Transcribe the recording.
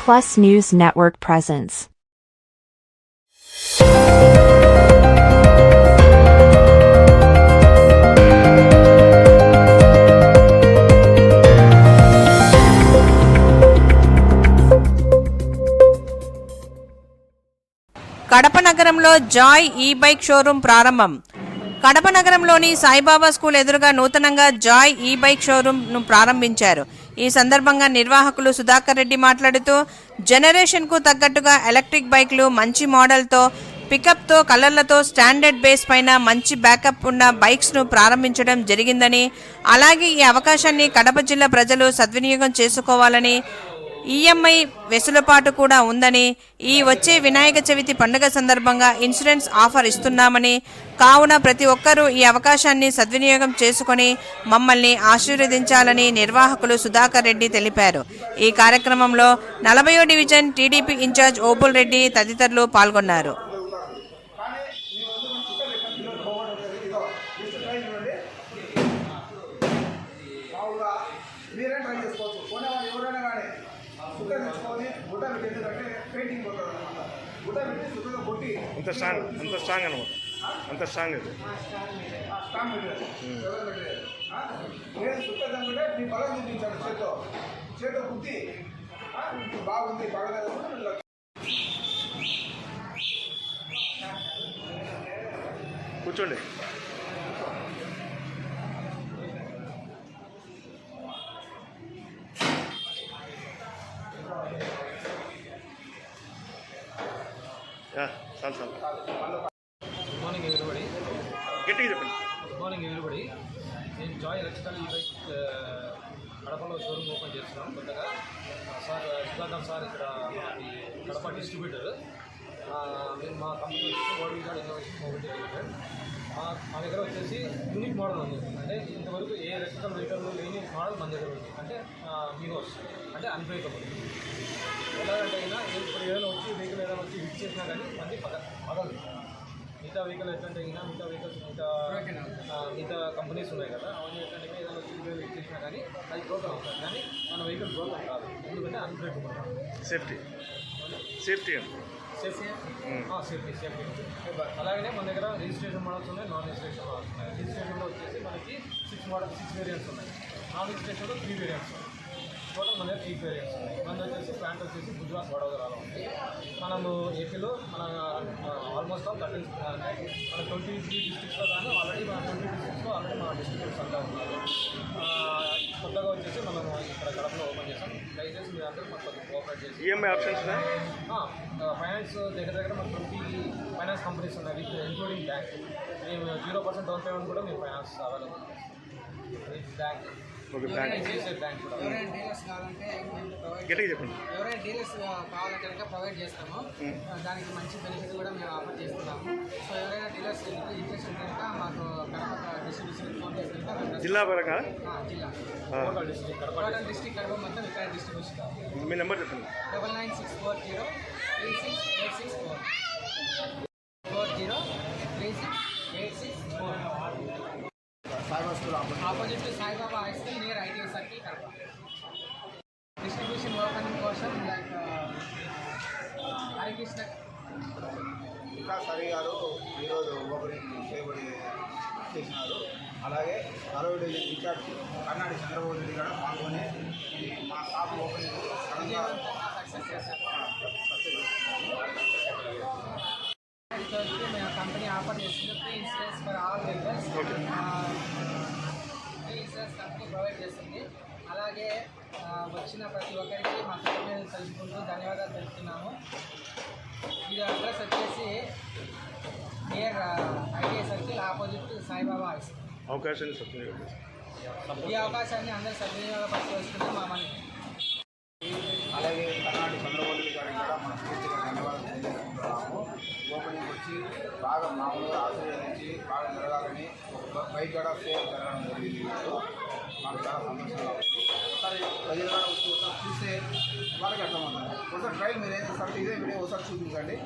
Plus News Network presents. Kadapa నగరంలో Joy ఈ-బైక్ showroom ప్రారంభం. కడప నగరంలోని సాయిబాబా స్కూల్ ఎదురుగా నూతనంగా జాయ్ ఈ-బైక్ షోరూంను ప్రారంభించారు. ఈ సందర్భంగా నిర్వాహకులు సుధాకర్ రెడ్డి మాట్లాడుతూ, జనరేషన్కు తగ్గట్టుగా ఎలక్ట్రిక్ బైక్లు మంచి మోడల్తో, పికప్తో, కలర్లతో, స్టాండర్డ్ బేస్ పైన మంచి బ్యాకప్ ఉన్న బైక్స్ను ప్రారంభించడం జరిగిందని, అలాగే ఈ అవకాశాన్ని కడప జిల్లా ప్రజలు సద్వినియోగం చేసుకోవాలని, ఈఎంఐ వెసులుబాటు కూడా ఉందని, ఈ వచ్చే వినాయక చవితి పండుగ సందర్భంగా ఇన్సూరెన్స్ ఆఫర్ ఇస్తున్నామని, కావున ప్రతి ఒక్కరూ ఈ అవకాశాన్ని సద్వినియోగం చేసుకొని మమ్మల్ని ఆశీర్వదించాలని నిర్వాహకులు సుధాకర్ రెడ్డి తెలిపారు. ఈ కార్యక్రమంలో 40వ division TDP incharge Obul Reddy తదితరులు పాల్గొన్నారు. అంత స్ట్రాంగ్ అనమాట, అంత స్ట్రాంగ్ ఇది. బాగుంది. కూర్చోండి. Good morning everybody. గట్టిగా చెప్పండి. Good morning everybody. నేను జాయ్ ఎలక్ట్రికల్ ఈ-బైక్ కడపలో షోరూమ్ ఓపెన్ చేస్తున్నాం కొత్తగా. సార్ సుధాకర్ సార్ ఇక్కడ మాది కడప డిస్ట్రిబ్యూటర్. మేము మా కంపెనీ వచ్చి world record innovation mobility limited. మా దగ్గర వచ్చేసి యూనిక్ మోడల్ ఉంది. అంటే ఇంతవరకు ఏ ఎలక్ట్రికల్ వెహికల్ లేని మోడల్ మన దగ్గర ఉంది. అంటే మిగోస్ అంటే అన్బ్రేకబుల్. ఎలాగంటే అయినా ఇప్పుడు ఏదైనా వచ్చి వెహికల్ ఏదైనా వచ్చి హిట్ చేసినా కానీ మంది పగలదు. మిగతా వెహికల్ ఎట్లంటే అయినా మిగతా వెహికల్స్ మిగతా కంపెనీస్ ఉన్నాయి కదా, అవన్నీ ఎట్లంటే ఏదైనా వచ్చి హిట్ చేసినా కానీ అది బ్రోకన్ అవుతుంది. కానీ మన వెహికల్ బ్రోకన్ కాదు, ఎందుకంటే అన్బ్రేకబుల్. సేఫ్టీ సేఫ్టీ అలాగనే మన దగ్గర రిజిస్ట్రేషన్ మోడల్స్ ఉన్నాయి, నాన్ రిజిస్ట్రేషన్ మోడల్స్ ఉన్నాయి. రిజిస్ట్రేషన్లో వచ్చేసి మనకి 6 వేరియంట్స్ ఉన్నాయి. నాన్ రిజిస్ట్రేషన్లో 3 వేరియంట్స్ ఉన్నాయి. టోటల్ మన దగ్గర 8 వేరియంట్స్ ఉన్నాయి. మన వచ్చేసి ప్లాంట్ వచ్చేసి గుజరాత్ వడోదరాలో ఉంది. మనము ఏపీలో మన ఆల్మోస్ట్ ఆల్ 13 అంటే మన 23 డిస్ట్రిక్ట్స్లో కానీ ఆల్రెడీ మన 20 డిస్ట్రిక్ట్స్లో ఆల్రెడీ మన డిస్ట్రిబ్యూటర్స్ అంతా ఉన్నారు. కొత్తగా వచ్చేసి మనము ఇక్కడ కడపలో ఓపెన్ చేసాం. దయచేసి మీరు అందరూ మాకు కొంచెం కోఆపరేట్ చేసి ఈఎంఐ ఆప్షన్స్ ఫైనాన్స్ దగ్గర మన 20 ఫైనాన్స్ కంపెనీస్ ఉన్నాయి, విత్ ఇంక్లూడింగ్ బ్యాంక్. మేము 0% డౌన్ పేమెంట్ కూడా మేము ఫైనాన్స్ అవైలబుల్ బ్యాంక్. బ్యాంక్ కూడా ఎవరైనా డీలర్స్ కావాలంటే గట్టిగా చెప్పండి. ఎవరైనా డీలర్స్ కావాలంటే కనుక ప్రొవైడ్ చేస్తాము. దానికి మంచి బెనిఫిట్ కూడా మేము ఆఫర్ చేస్తున్నాము. సో ఎవరైనా డీలర్స్ ఇంట్రెస్ట్ కనుక మాకు కడప డిస్ట్రిబ్యూషన్ ఫోన్ చేస్తే కనుక జిల్లా పరంగా జిల్లా టోటల్ డిస్ట్రిక్ట్ కడప మొత్తం ఇక్కడ డిస్ట్రిబ్యూషన్. మీ నెంబర్ చెప్పండి. 9964036864 403686 opposite to Saibaba high school near ITI circle Kadapa. Distribution opening కోసం లైక్ హరికృష్ణ సరి గారు ఈరోజు ఓపెనింగ్ చేసినారు. అలాగే 60వ డివిజన్ ఇన్ఛార్జ్ కర్ణాడి చంద్రబాబు రెడ్డి గారు పాల్గొని మా షాప్ ఓపెనింగ్ సక్సెస్ చేశారు. మేము కంపెనీ ఆఫర్ చేస్తుంది free insurance for all vehicles. Free insurance company provide చేస్తుంది. అలాగే వచ్చిన ప్రతి ఒక్కరికి మా కంపెనీ తెలుసుకుంటూ ధన్యవాదాలు తెలుపుతున్నాము. ఇది అడ్రస్ వచ్చేసి near ITI circle opposite Saibaba high school. ఈ అవకాశాన్ని అందరూ సద్వినియోగపరచుకొస్తున్నాం మా మనీ. అలాగే కర్ణాటక చంద్రబాబు రెడ్డి గారికి కూడా మనం పూర్తిగా ధన్యవాదాలు తెలియజేస్తున్నాము. ఓపెనింగ్ వచ్చి బాగా మామూలుగా ఆశీర్వదించి బాగా జరగాలని ఒక బైక్ కూడా సేల్ జరగడం జరిగింది. మాకు చాలా సంతోషంగా ఉంది. ఒకసారి ప్రజలు కూడా వచ్చి ఒకసారి చూస్తే వాళ్ళకి అర్థమవుతుంది. ఒకసారి ట్రైల్ మీరు ఏదైనా ఇదే వీడియో ఒకసారి చూపించండి.